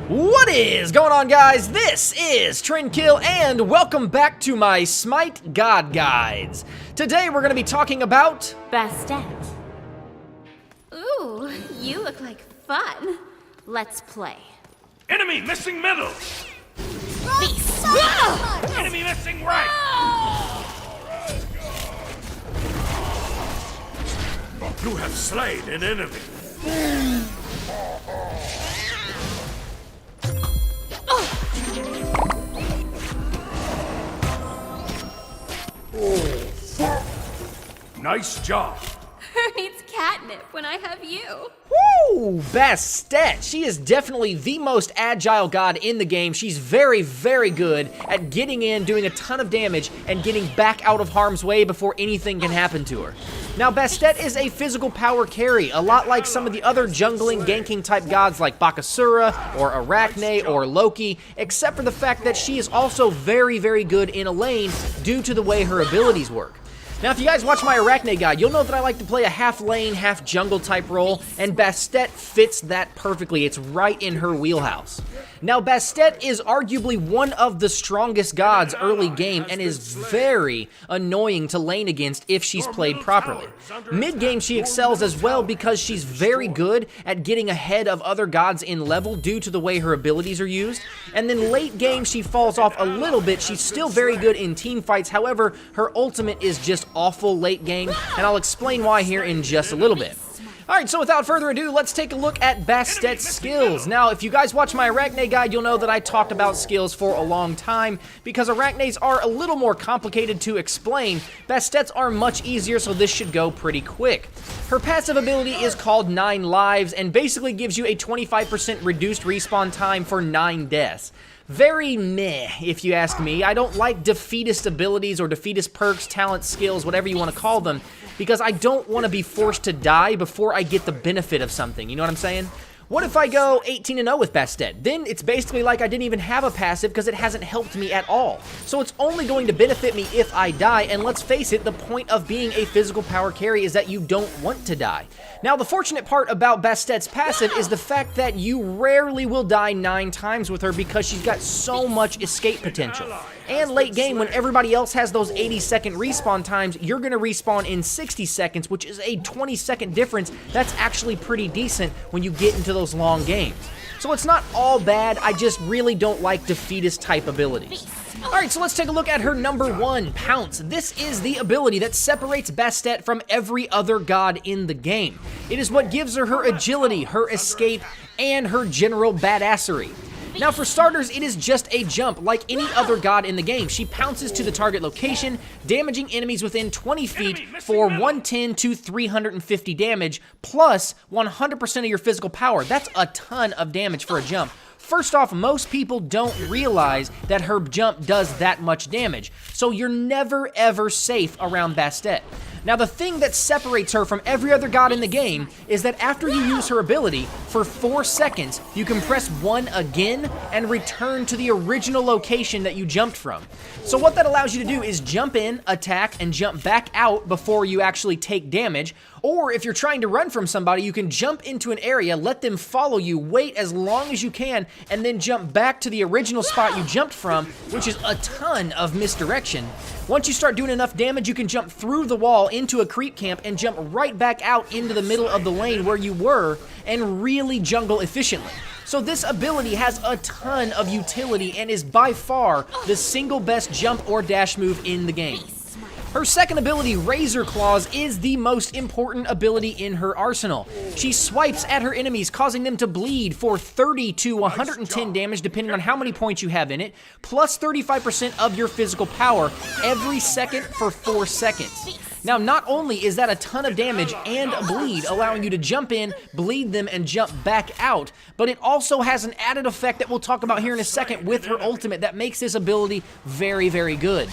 What is going on, guys? This is Trendkill, and welcome back to my Smite God Guides. Today we're going to be talking about Bastet. Ooh, you look like fun. Let's play. Enemy missing middle! Beast! Enemy missing right! You have slain an enemy. Nice job. Who needs catnip when I have you? Woo! Bastet. She is definitely the most agile god in the game. She's very, very good at getting in, doing a ton of damage, and getting back out of harm's way before anything can happen to her. Now, Bastet is a physical power carry, a lot like some of the other jungling, ganking type gods like Bakasura, or Arachne, or Loki, except for the fact that she is also very, very good in a lane due to the way her abilities work. Now, if you guys watch my Arachne guide, you'll know that I like to play a half lane, half jungle type role, and Bastet fits that perfectly. It's right in her wheelhouse. Now, Bastet is arguably one of the strongest gods early game and is very annoying to lane against if she's played properly. Mid game, she excels as well because she's very good at getting ahead of other gods in level due to the way her abilities are used. And then late game, she falls off a little bit. She's still very good in team fights. However, her ultimate is just awful late game, and I'll explain why here in just a little bit. Alright, so without further ado, let's take a look at Bastet's skills. Now, if you guys watch my Arachne guide, you'll know that I talked about skills for a long time, because Arachnes are a little more complicated to explain. Bastet's are much easier, so this should go pretty quick. Her passive ability is called 9 Lives, and basically gives you a 25% reduced respawn time for 9 deaths. Very meh, if you ask me. I don't like defeatist abilities or defeatist perks, talents, skills, whatever you want to call them, because I don't want to be forced to die before I get the benefit of something, you know what I'm saying? What if I go 18-0 with Bastet? Then it's basically like I didn't even have a passive because it hasn't helped me at all. So it's only going to benefit me if I die, and let's face it, the point of being a physical power carry is that you don't want to die. Now, the fortunate part about Bastet's passive is the fact that you rarely will die 9 times with her because she's got so much escape potential. And late game, when everybody else has those 80-second respawn times, you're going to respawn in 60 seconds, which is a 20-second difference. That's actually pretty decent when you get into those long games. So it's not all bad, I just really don't like defeatist type abilities. Alright, so let's take a look at her number 1, Pounce. This is the ability that separates Bastet from every other god in the game. It is what gives her her agility, her escape, and her general badassery. Now, for starters, it is just a jump like any other god in the game. She pounces to the target location, damaging enemies within 20 feet for 110 to 350 damage, plus 100% of your physical power. That's a ton of damage for a jump. First off, most people don't realize that her jump does that much damage, so you're never ever safe around Bastet. Now, the thing that separates her from every other god in the game is that after you use her ability, for 4 seconds, you can press 1 again and return to the original location that you jumped from. So what that allows you to do is jump in, attack, and jump back out before you actually take damage. Or if you're trying to run from somebody, you can jump into an area, let them follow you, wait as long as you can, and then jump back to the original spot you jumped from, which is a ton of misdirection. Once you start doing enough damage, you can jump through the wall into a creep camp and jump right back out into the middle of the lane where you were and really jungle efficiently. So this ability has a ton of utility and is by far the single best jump or dash move in the game. Her second ability, Razor Claws, is the most important ability in her arsenal. She swipes at her enemies, causing them to bleed for 30 to 110 damage, depending on how many points you have in it, plus 35% of your physical power every second for 4 seconds. Now, not only is that a ton of damage and a bleed, allowing you to jump in, bleed them, and jump back out, but it also has an added effect that we'll talk about here in a second with her ultimate that makes this ability very, very good.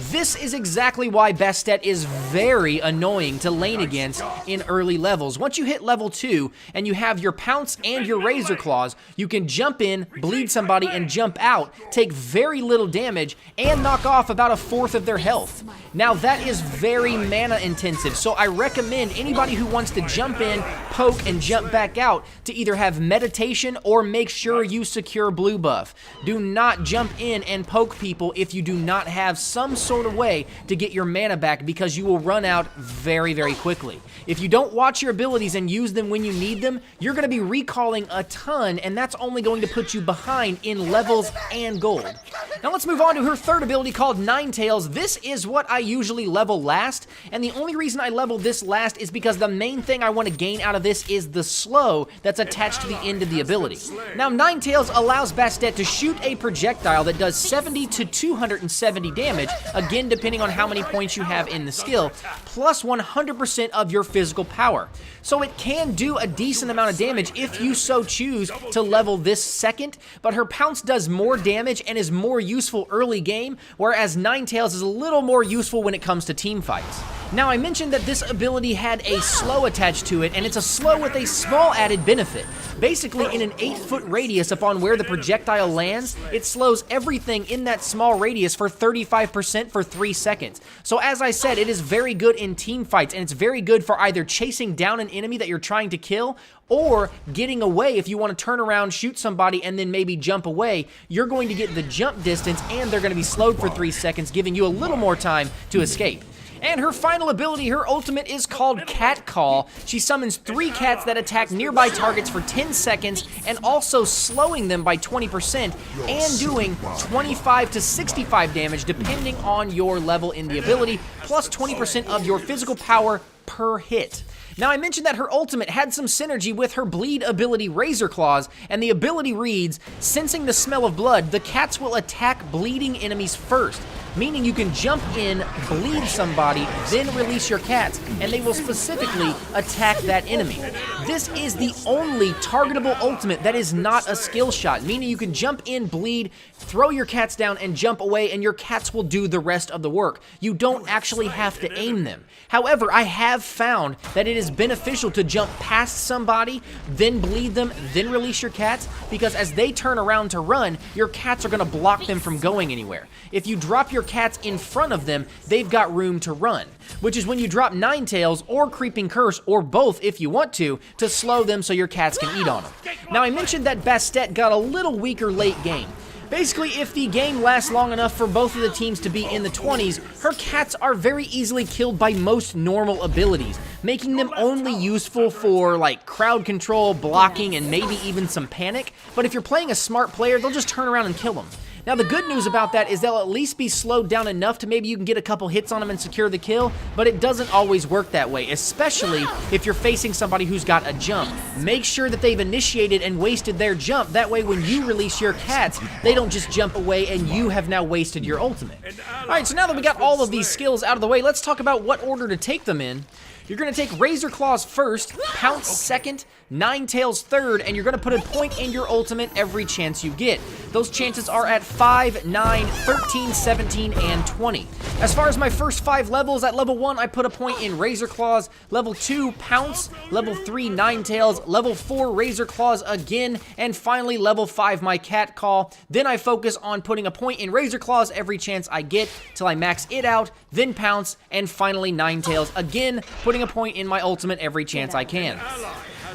This is exactly why Bastet is very annoying to lane against in early levels. Once you hit level 2 and you have your Pounce and your Razor Claws, you can jump in, bleed somebody, and jump out, take very little damage, and knock off about 1/4 of their health. Now, that is very mana intensive, so I recommend anybody who wants to jump in, poke, and jump back out to either have meditation or make sure you secure blue buff. Do not jump in and poke people if you do not have some sort of way to get your mana back, because you will run out very, very quickly. If you don't watch your abilities and use them when you need them, you're going to be recalling a ton, and that's only going to put you behind in levels and gold. Now let's move on to her third ability called Ninetales. This is what I usually level last, and the only reason I level this last is because the main thing I want to gain out of this is the slow that's attached to the end of the ability. Now Ninetales allows Bastet to shoot a projectile that does 70 to 270 damage, again depending on how many points you have in the skill, plus 100% of your physical power. So it can do a decent amount of damage if you so choose to level this second, but her pounce does more damage and is more useful early game, whereas Ninetales is a little more useful when it comes to team fights. Now I mentioned that this ability had a slow attached to it, and it's a slow with a small added benefit. Basically, in an 8-foot radius upon where the projectile lands, it slows everything in that small radius for 35% for 3 seconds. So as I said, it is very good in team fights, and it's very good for either chasing down an enemy that you're trying to kill, or getting away. If you want to turn around, shoot somebody, and then maybe jump away, you're going to get the jump distance, and they're going to be slowed for 3 seconds, giving you a little more time to escape. And her final ability, her ultimate, is called Cat Call. She summons 3 cats that attack nearby targets for 10 seconds and also slowing them by 20% and doing 25 to 65 damage depending on your level in the ability, plus 20% of your physical power per hit. Now, I mentioned that her ultimate had some synergy with her bleed ability Razor Claws, and the ability reads, sensing the smell of blood, the cats will attack bleeding enemies first, meaning you can jump in, bleed somebody, then release your cats, and they will specifically attack that enemy. This is the only targetable ultimate that is not a skill shot, meaning you can jump in, bleed, throw your cats down, and jump away, and your cats will do the rest of the work. You don't actually have to aim them. However, I have found that it is beneficial to jump past somebody, then bleed them, then release your cats, because as they turn around to run, your cats are going to block them from going anywhere. If you drop your cats in front of them, they've got room to run, which is when you drop Ninetales or Creeping Curse, or both if you want to slow them so your cats can eat on them. Now, I mentioned that Bastet got a little weaker late game. Basically, if the game lasts long enough for both of the teams to be in the 20s, her cats are very easily killed by most normal abilities, making them only useful for, like, crowd control, blocking, and maybe even some panic. But if you're playing a smart player, they'll just turn around and kill them. Now, the good news about that is they'll at least be slowed down enough to maybe you can get a couple hits on them and secure the kill, but it doesn't always work that way, especially if you're facing somebody who's got a jump. Make sure that they've initiated and wasted their jump. That way, when you release your cats, they don't just jump away and you have now wasted your ultimate. Alright, so now that we got all of these skills out of the way, let's talk about what order to take them in. You're going to take Razor Claws first, Pounce second, Ninetales third, and you're going to put a point in your ultimate every chance you get. Those chances are at 5, 9, 13, 17, and 20. As far as my first 5 levels, at level 1, I put a point in Razor Claws, level 2, Pounce, level 3, Ninetales, level 4, Razor Claws again, and finally level 5, my Cat Call. Then I focus on putting a point in Razor Claws every chance I get till I max it out, then Pounce, and finally Ninetales again, putting a point in my ultimate every chance I can.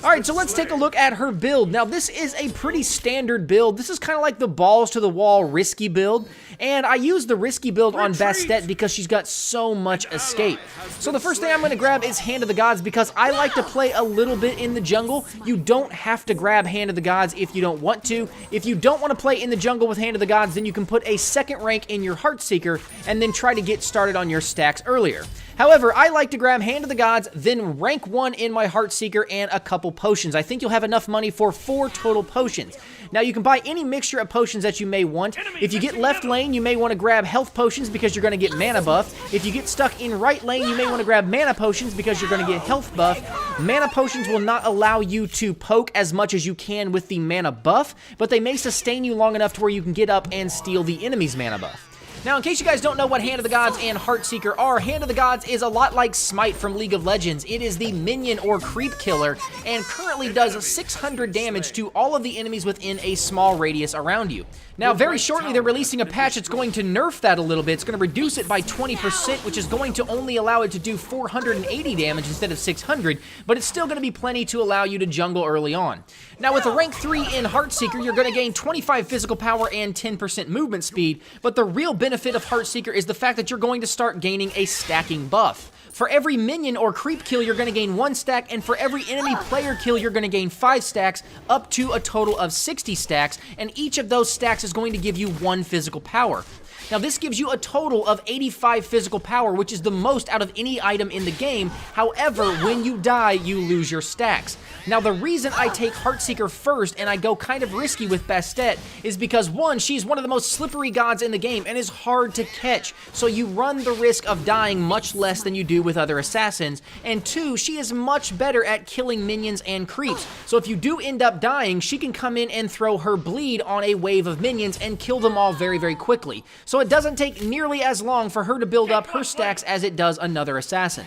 Alright, so let's take a look at her build. Now, this is a pretty standard build. This is kind of like the balls to the wall risky build, and I use the risky build on Bastet because she's got so much escape. So the first thing I'm going to grab is Hand of the Gods because I like to play a little bit in the jungle. You don't have to grab Hand of the Gods if you don't want to. If you don't want to play in the jungle with Hand of the Gods, then you can put a second rank in your Heartseeker and then try to get started on your stacks earlier. However, I like to grab Hand of the Gods, then rank 1 in my Heartseeker and a couple potions. I think you'll have enough money for 4 total potions. Now, you can buy any mixture of potions that you may want. If you get left lane, you may want to grab health potions because you're going to get mana buff. If you get stuck in right lane, you may want to grab mana potions because you're going to get health buff. Mana potions will not allow you to poke as much as you can with the mana buff, but they may sustain you long enough to where you can get up and steal the enemy's mana buff. Now, in case you guys don't know what Hand of the Gods and Heartseeker are, Hand of the Gods is a lot like Smite from League of Legends. It is the minion or creep killer and currently does 600 damage to all of the enemies within a small radius around you. Now, very shortly, they're releasing a patch that's going to nerf that a little bit. It's going to reduce it by 20%, which is going to only allow it to do 480 damage instead of 600, but it's still going to be plenty to allow you to jungle early on. Now, with a rank 3 in Heartseeker, you're going to gain 25 physical power and 10% movement speed, but the real benefit of Heartseeker is the fact that you're going to start gaining a stacking buff. For every minion or creep kill, you're going to gain 1 stack, and for every enemy player kill, you're going to gain 5 stacks, up to a total of 60 stacks, and each of those stacks is going to give you 1 physical power. Now, this gives you a total of 85 physical power, which is the most out of any item in the game. However, when you die, you lose your stacks. Now, the reason I take Heartseeker first and I go kind of risky with Bastet is because, one, she's one of the most slippery gods in the game and is hard to catch, so you run the risk of dying much less than you do with other assassins, and two, she is much better at killing minions and creeps, so if you do end up dying, she can come in and throw her bleed on a wave of minions and kill them all very, very quickly. So it doesn't take nearly as long for her to build up her stacks as it does another assassin.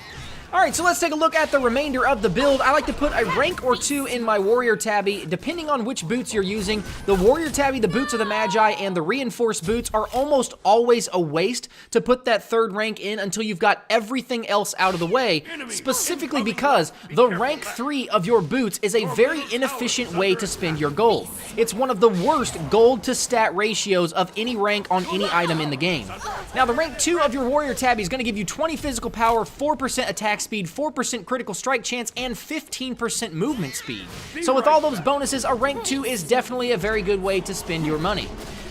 Alright, so let's take a look at the remainder of the build. I like to put a rank or 2 in my warrior tabby, depending on which boots you're using. The warrior tabby, the boots of the magi, and the reinforced boots are almost always a waste to put that 3rd rank in until you've got everything else out of the way, specifically because the rank 3 of your boots is a very inefficient way to spend your gold. It's one of the worst gold to stat ratios of any rank on any item in the game. Now, the rank 2 of your warrior tabby is going to give you 20 physical power, 4% attack speed, 4% critical strike chance, and 15% movement speed. So with all those bonuses, a rank 2 is definitely a very good way to spend your money.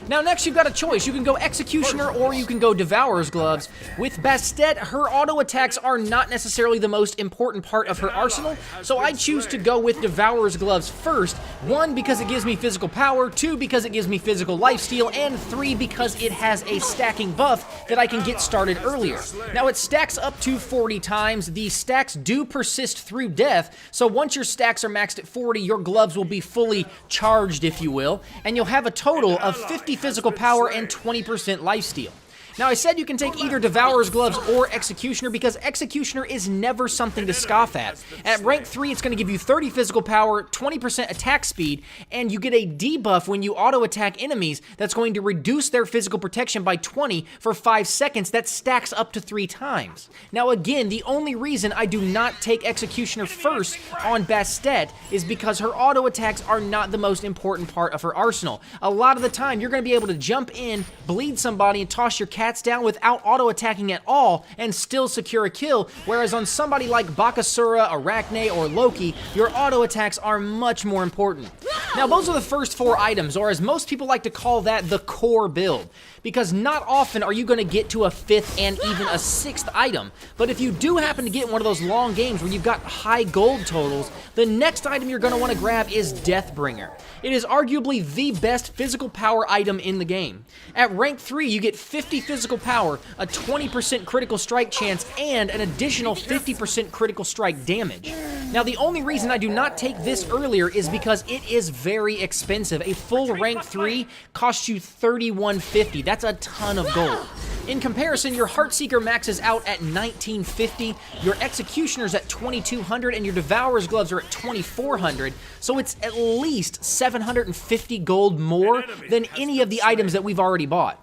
Now, next you've got a choice. You can go Executioner or you can go Devourer's Gloves. With Bastet, her auto attacks are not necessarily the most important part of her arsenal, so I choose to go with Devourer's Gloves first. 1, because it gives me physical power, 2, because it gives me physical lifesteal, and 3, because it has a stacking buff that I can get started earlier. Now, it stacks up to 40 times. The stacks do persist through death, so once your stacks are maxed at 40, your gloves will be fully charged, if you will, and you'll have a total of 50 physical power and 20% lifesteal. Now, I said you can take either Devourer's Gloves or Executioner because Executioner is never something to scoff at. At rank 3, it's going to give you 30 physical power, 20% attack speed, and you get a debuff when you auto-attack enemies that's going to reduce their physical protection by 20 for 5 seconds. That stacks up to 3 times. Now, again, the only reason I do not take Executioner first on Bastet is because her auto-attacks are not the most important part of her arsenal. A lot of the time, you're going to be able to jump in, bleed somebody, and toss your cat down without auto-attacking at all and still secure a kill, whereas on somebody like Bakasura, Arachne, or Loki, your auto-attacks are much more important. Now, those are the first 4 items, or as most people like to call that, the core build, because not often are you going to get to a 5th and even a 6th item, but if you do happen to get one of those long games where you've got high gold totals, the next item you're going to want to grab is Deathbringer. It is arguably the best physical power item in the game. At rank 3, you get 50 physical power, a 20% critical strike chance, and an additional 50% critical strike damage. Now, the only reason I do not take this earlier is because it is very expensive. A full rank 3 costs you $31.50. That's a ton of gold. In comparison, your Heartseeker maxes out at $19.50, your Executioner's at $2,200, and your Devourer's Gloves are at $2,400, so it's at least 750 gold more than any of the items that we've already bought.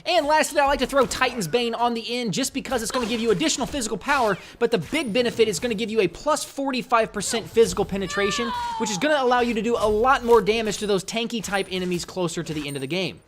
And lastly, I like to throw Titan's Bane on the end just because it's going to give you additional physical power, but the big benefit is going to give you a plus 45% physical penetration, which is going to allow you to do a lot more damage to those tanky type enemies closer to the end of the game.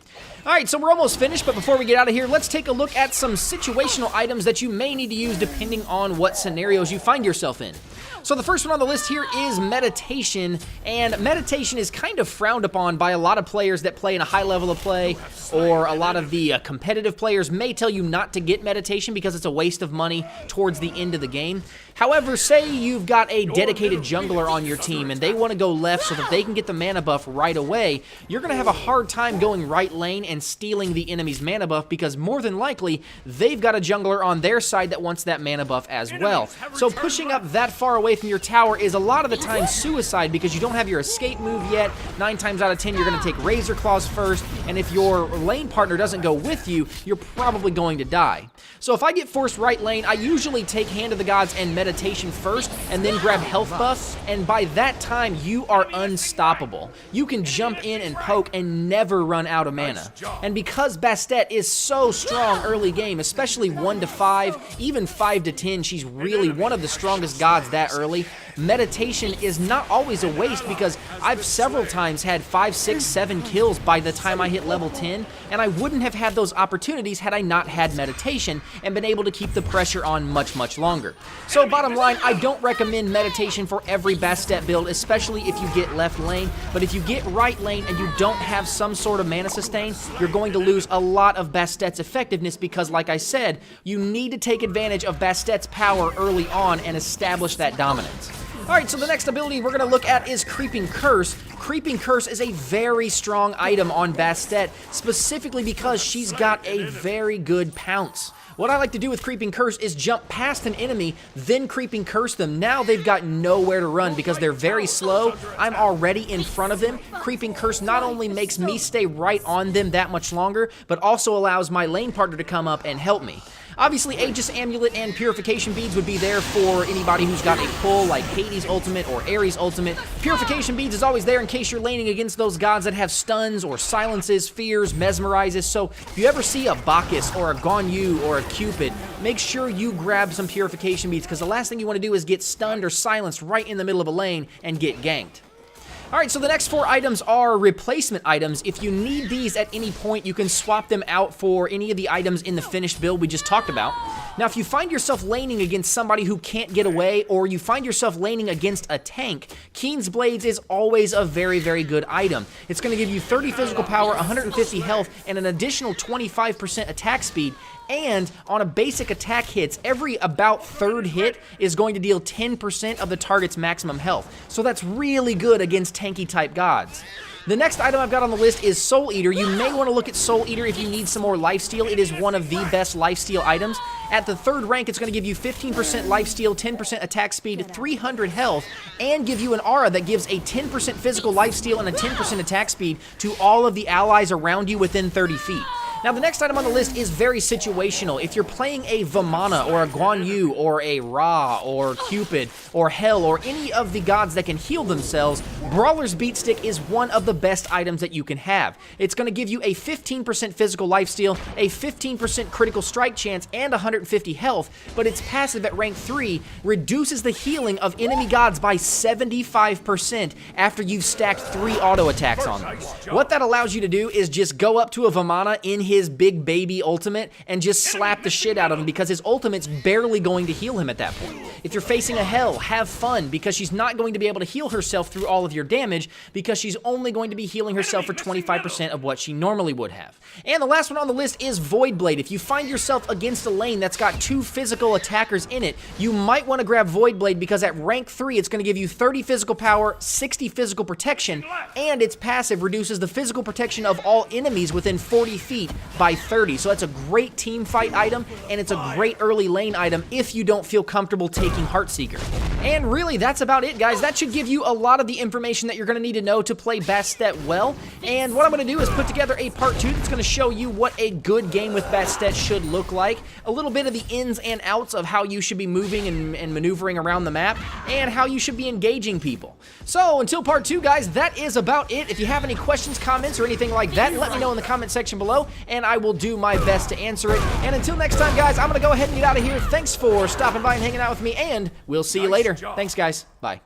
Alright, so we're almost finished, but before we get out of here, let's take a look at some situational items that you may need to use depending on what scenarios you find yourself in. So the first one on the list here is meditation, and meditation is kind of frowned upon by a lot of players that play in a high level of play, or a lot of the competitive players may tell you not to get meditation because it's a waste of money towards the end of the game. However, say you've got a dedicated jungler on your team and they want to go left so that they can get the mana buff right away, you're going to have a hard time going right lane and stealing the enemy's mana buff because more than likely they've got a jungler on their side that wants that mana buff as well. So pushing up that far away from your tower is a lot of the time suicide because you don't have your escape move yet. 9 times out of 10 you're going to take Razor Claws first, and if your lane partner doesn't go with you, you're probably going to die. So if I get forced right lane, I usually take Hand of the Gods and Meditation first, and then grab health buff, and by that time, you are unstoppable. You can jump in and poke and never run out of mana. And because Bastet is so strong early game, especially 1 to 5, even 5 to 10, she's really one of the strongest gods that early. Meditation is not always a waste because I've several times had 5, 6, 7 kills by the time I hit level 10, and I wouldn't have had those opportunities had I not had Meditation and been able to keep the pressure on much, much longer. So bottom line, I don't recommend Meditation for every Bastet build, especially if you get left lane, but if you get right lane and you don't have some sort of mana sustain, you're going to lose a lot of Bastet's effectiveness because, like I said, you need to take advantage of Bastet's power early on and establish that dominance. Alright, so the next ability we're going to look at is Creeping Curse. Creeping Curse is a very strong item on Bastet, specifically because she's got a very good pounce. What I like to do with Creeping Curse is jump past an enemy, then Creeping Curse them. Now they've got nowhere to run because they're very slow. I'm already in front of them. Creeping Curse not only makes me stay right on them that much longer, but also allows my lane partner to come up and help me. Obviously, Aegis Amulet and Purification Beads would be there for anybody who's got a pull like Hades Ultimate or Ares Ultimate. Purification Beads is always there in case you're laning against those gods that have stuns or silences, fears, mesmerizes. So if you ever see a Bacchus or a Ganyu or a Cupid, make sure you grab some Purification Beads because the last thing you want to do is get stunned or silenced right in the middle of a lane and get ganked. Alright, so the next 4 items are replacement items. If you need these at any point, you can swap them out for any of the items in the finished build we just talked about. Now, if you find yourself laning against somebody who can't get away, or you find yourself laning against a tank, Keen's Blades is always a very, very good item. It's going to give you 30 physical power, 150 health, and an additional 25% attack speed. And on a basic attack hits, every about 3rd hit is going to deal 10% of the target's maximum health. So that's really good against tanky type gods. The next item I've got on the list is Soul Eater. You may want to look at Soul Eater if you need some more lifesteal. It is one of the best lifesteal items. At the 3rd rank, it's going to give you 15% lifesteal, 10% attack speed, 300 health, and give you an aura that gives a 10% physical lifesteal and a 10% attack speed to all of the allies around you within 30 feet. Now, the next item on the list is very situational. If you're playing a Vamana or a Ganyu or a Ra or Cupid or Hell or any of the gods that can heal themselves, Brawler's Beat Stick is one of the best items that you can have. It's going to give you a 15% physical lifesteal, a 15% critical strike chance, and 150 health, but its passive at rank 3 reduces the healing of enemy gods by 75% after you've stacked 3 auto attacks on them. What that allows you to do is just go up to a Vamana in his big baby ultimate and just slap the shit out of him because his ultimate's barely going to heal him at that point. If you're facing a Hell, have fun because she's not going to be able to heal herself through all of your damage because she's only going to be healing herself for 25% of what she normally would have. And the last one on the list is Void Blade. If you find yourself against a lane that's got 2 physical attackers in it, you might want to grab Void Blade because at rank 3 it's going to give you 30 physical power, 60 physical protection, and its passive reduces the physical protection of all enemies within 40 feet by 30. So that's a great team fight item, and it's a great early lane item if you don't feel comfortable taking Heartseeker. And really, that's about it, guys. That should give you a lot of the information that you're going to need to know to play Bastet well. And what I'm going to do is put together a part 2 that's going to show you what a good game with Bastet should look like, a little bit of the ins and outs of how you should be moving and maneuvering around the map, and how you should be engaging people. So until part 2, guys, that is about it. If you have any questions, comments, or anything like that, let me know in the comment section below, and I will do my best to answer it. And until next time, guys, I'm going to go ahead and get out of here. Thanks for stopping by and hanging out with me, and we'll see you later. Thanks, guys. Bye.